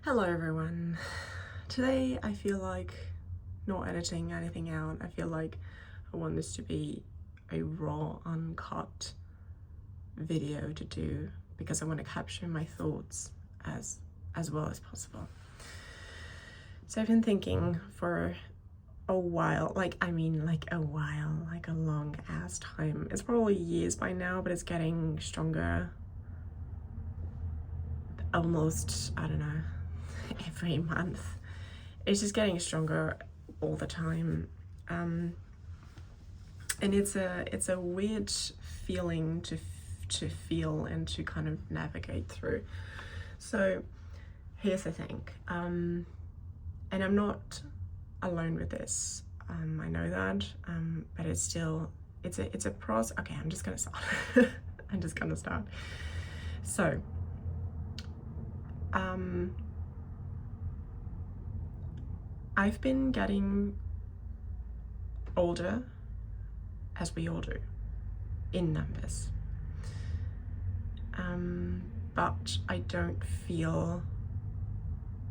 Hello everyone. Today I feel like not editing anything out. I feel like I want this to be a raw, uncut video to do because I want to capture my thoughts as well as possible. So I've been thinking for a while, like a long ass time. It's probably years by now, but it's getting stronger almost, I don't know, every month. It's just getting stronger all the time, and it's a weird feeling to feel and to kind of navigate through. So here's the thing, and I'm not alone with this. I know that, but it's still it's a process. Okay, I'm just gonna start. I'm just gonna start. So I've been getting older, as we all do, in numbers. But I don't feel,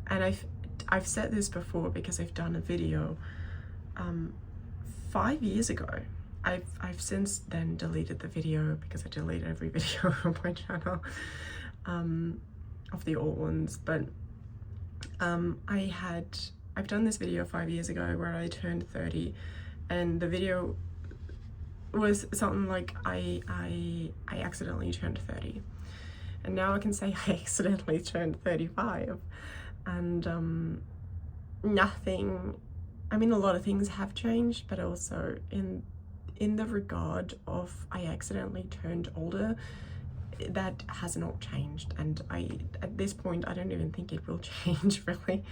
and I've said this before because I've done a video 5 years ago. I've since then deleted the video because I delete every video on my channel, of the old ones, but I've done this video 5 years ago where I turned 30, and the video was something like I accidentally turned 30, and now I can say I accidentally turned 35, and nothing, I mean, a lot of things have changed, but also in the regard of I accidentally turned older, that has not changed, and at this point I don't even think it will change really.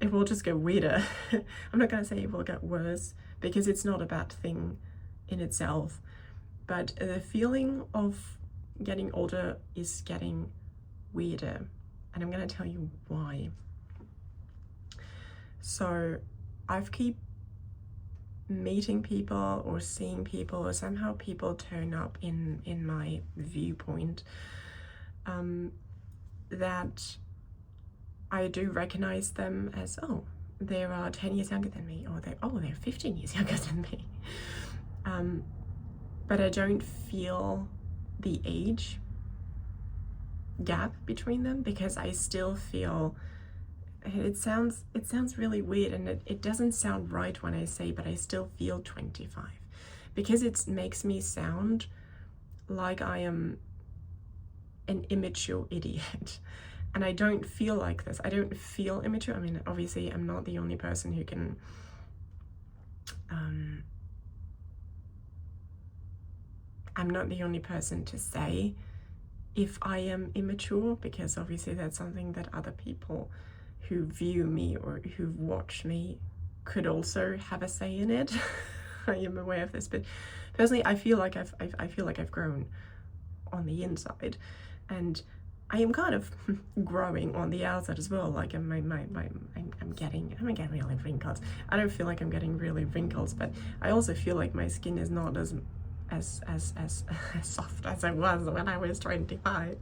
It will just get weirder. I'm not going to say it will get worse because it's not a bad thing in itself, but the feeling of getting older is getting weirder, and I'm going to tell you why. So I've keep meeting people or seeing people, or somehow people turn up in my viewpoint, that I do recognize them as, oh, they are 10 years younger than me, or they're 15 years younger than me. But I don't feel the age gap between them, because I still feel, it sounds really weird, and it doesn't sound right when I say, but I still feel 25, because it makes me sound like I am an immature idiot. And I don't feel like this. I don't feel immature. I mean, obviously I'm not the only person who can I'm not the only person to say if I am immature, because obviously that's something that other people who view me or who watch me could also have a say in it. I am aware of this, but personally I feel like I've grown on the inside, and I am kind of growing on the outside as well. Like I'm getting really wrinkles. I don't feel like I'm getting really wrinkles, but I also feel like my skin is not as soft as it was when I was 25.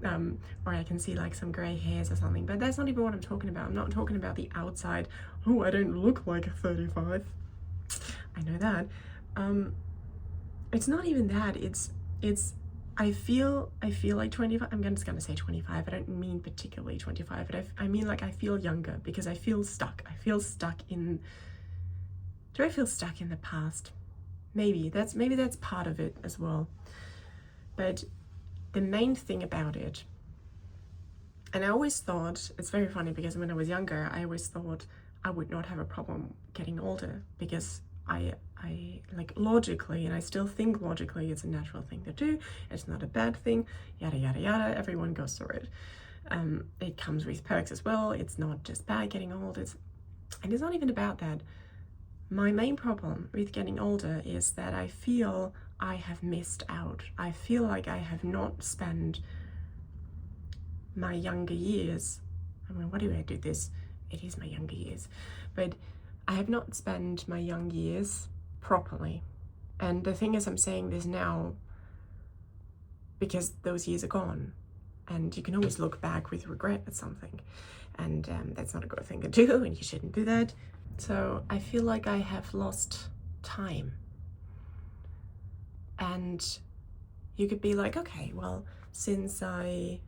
Or I can see like some grey hairs or something, but that's not even what I'm talking about. I'm not talking about the outside. Oh, I don't look like 35. I know that. It's not even that. It's I feel like 25. I'm just gonna say 25. I don't mean particularly 25, but I mean like I feel younger because I feel stuck. I feel stuck in. Do I feel stuck in the past? Maybe that's part of it as well. But the main thing about it, and I always thought, it's very funny because when I was younger, I always thought I would not have a problem getting older, because I like logically, and I still think logically, it's a natural thing to do. It's not a bad thing, yada yada yada. Everyone goes through it. It comes with perks as well. It's not just bad getting old. And it's not even about that. My main problem with getting older is that I feel I have missed out. I feel like I have not spent my younger years. I mean, what do I do this? It is my younger years, but I have not spent my young years properly. And the thing is, I'm saying this now because those years are gone, and you can always look back with regret at something, and that's not a good thing to do, and you shouldn't do that. So I feel like I have lost time. And you could be like, okay, well, since I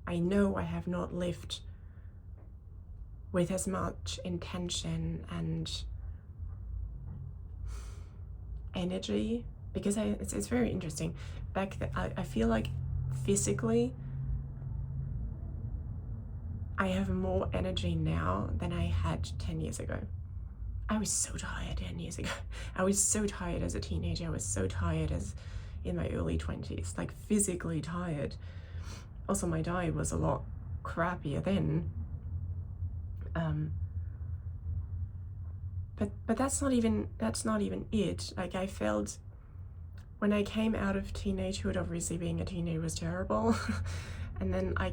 know I have not lived with as much intention and energy, because it's very interesting. I feel like physically I have more energy now than I had 10 years ago. I was so tired 10 years ago. I was so tired as a teenager. I was so tired as in my early 20s, like physically tired. Also, my diet was a lot crappier then. But that's not even it. Like, I felt when I came out of teenagehood, obviously being a teenager was terrible. And then I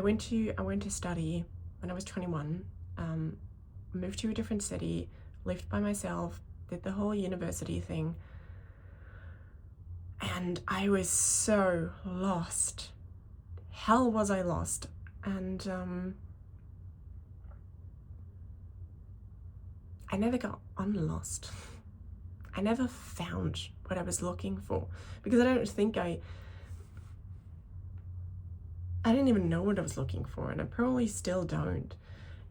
went to study when I was 21, moved to a different city, lived by myself, did the whole university thing. And I was so lost. Hell was I lost. And I never got unlost. I never found what I was looking for, because I don't think I didn't even know what I was looking for, and I probably still don't.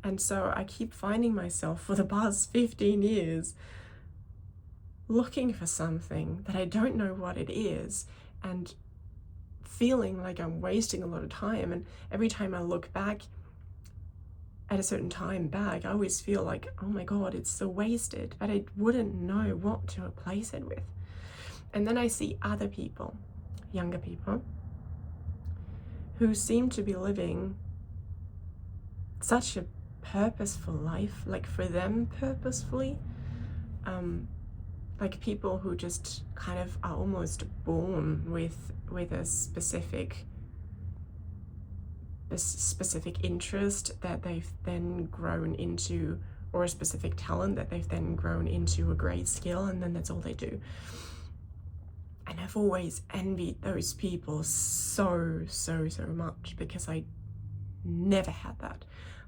And so I keep finding myself for the past 15 years looking for something that I don't know what it is, and feeling like I'm wasting a lot of time. And every time I look back at a certain time back, I always feel like, oh my God, it's so wasted, but I wouldn't know what to replace it with. And then I see other people, younger people, who seem to be living such a purposeful life, like for them purposefully, like people who just kind of are almost born with a specific interest that they've then grown into, or a specific talent that they've then grown into a great skill, and then that's all they do. And I've always envied those people so much, because I never had that.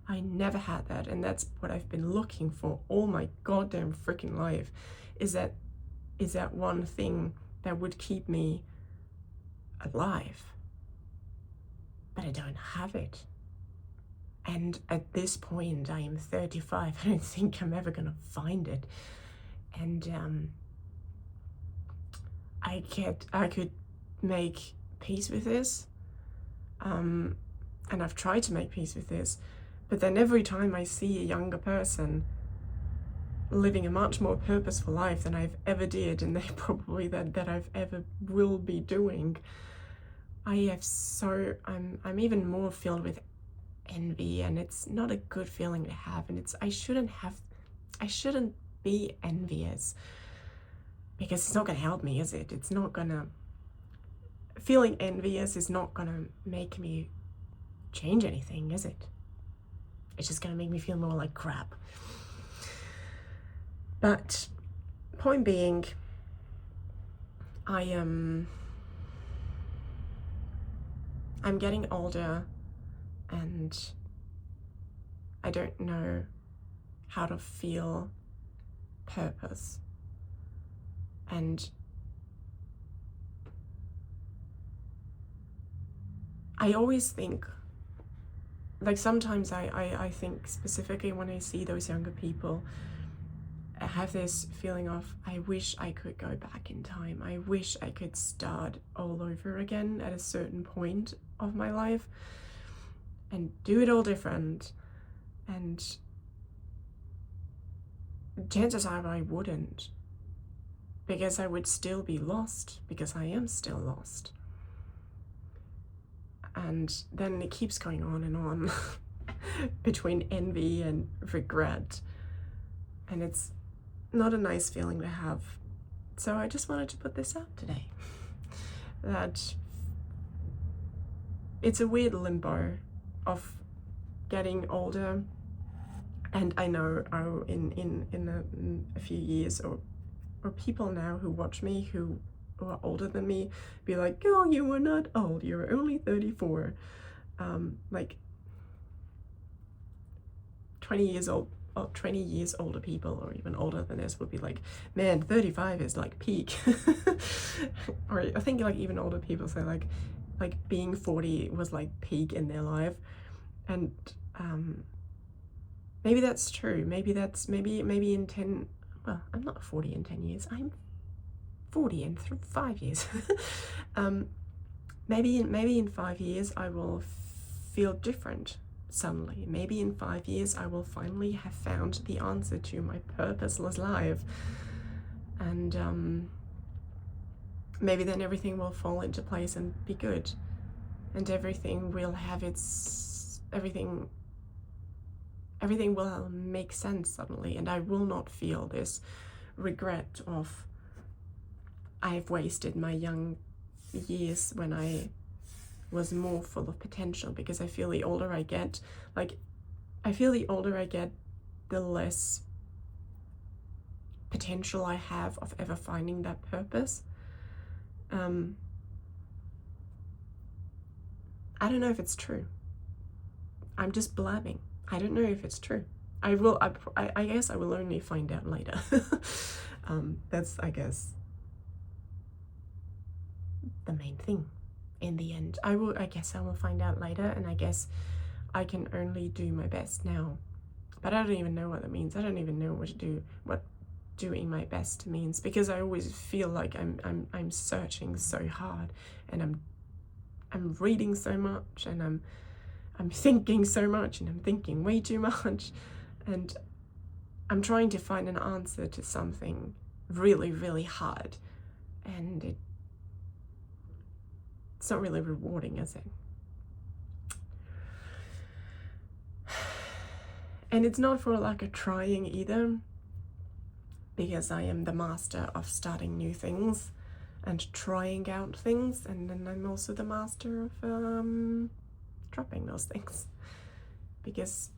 And that's what I've been looking for all my goddamn freaking life, is that one thing that would keep me alive. But I don't have it. And at this point, I am 35. I don't think I'm ever gonna find it. And I could make peace with this. And I've tried to make peace with this. But then every time I see a younger person living a much more purposeful life than I've ever did, and they probably that I've ever will be doing, I'm even more filled with envy, and it's not a good feeling to have. And I shouldn't be envious, because it's not gonna help me, is it? Feeling envious is not gonna make me change anything, is it? It's just gonna make me feel more like crap. But point being, I'm getting older, and I don't know how to feel purpose. And I always think, like, sometimes I think specifically when I see those younger people, I have this feeling of, I wish I could go back in time. I wish I could start all over again at a certain point of my life and do it all different. And chances are I wouldn't, because I would still be lost, because I am still lost. And then it keeps going on and on between envy and regret. And it's not a nice feeling to have. So I just wanted to put this out today. That it's a weird limbo of getting older. And I know in a few years, or people now who watch me who who are older than me be like, girl, you were not old, you were only 34. Like 20 years old, or 20 years older people, or even older than this, would be like, man, 35 is like peak. Or I think like even older people say like being 40 was like peak in their life. And maybe that's true. Maybe in 10, well, I'm not 40 in 10 years, I'm 40 in 5 years. Maybe in 5 years I will feel different suddenly. Maybe in 5 years I will finally have found the answer to my purposeless life, and maybe then everything will fall into place and be good, and everything will have everything will make sense suddenly, and I will not feel this regret of I've wasted my young years when I was more full of potential. Because I feel the older I get, the less potential I have of ever finding that purpose. I don't know if it's true. I'm just blabbing. I don't know if it's true. I guess I will only find out later. That's, I guess, the main thing. In the end, I guess I will find out later, and I guess I can only do my best now. But I don't even know what that means. I don't even know what doing my best means, because I always feel like I'm searching so hard, and I'm reading so much, and I'm thinking so much, and I'm thinking way too much, and I'm trying to find an answer to something really, really hard, and it's not really rewarding, is it? And it's not for lack of trying either, because I am the master of starting new things and trying out things, and then I'm also the master of dropping those things, because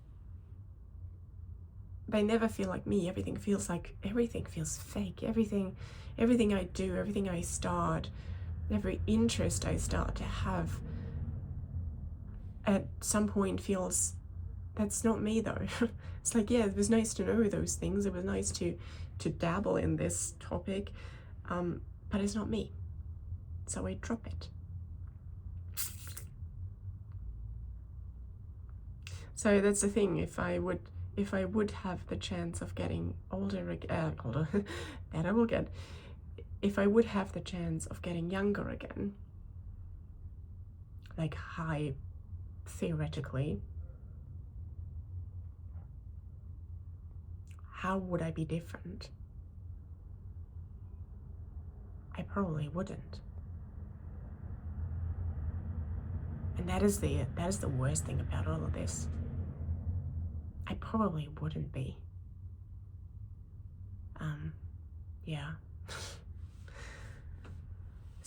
they never feel like me. Everything feels fake. Everything I do, everything I start, every interest I start to have at some point feels, that's not me though. It's like, yeah, it was nice to know those things, it was nice to dabble in this topic, but it's not me, so I drop it. So that's the thing. If I would have the chance of getting older, that I will get. If I would have the chance of getting younger again, like high theoretically, how would I be different? I probably wouldn't. And that is the worst thing about all of this. I probably wouldn't be. Yeah.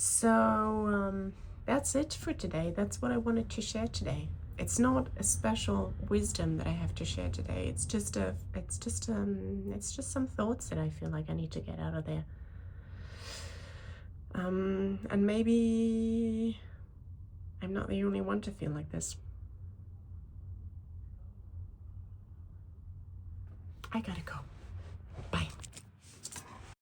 So, that's it for today. That's what I wanted to share today. It's not a special wisdom that I have to share today. It's just some thoughts that I feel like I need to get out of there. And maybe I'm not the only one to feel like this. I gotta go.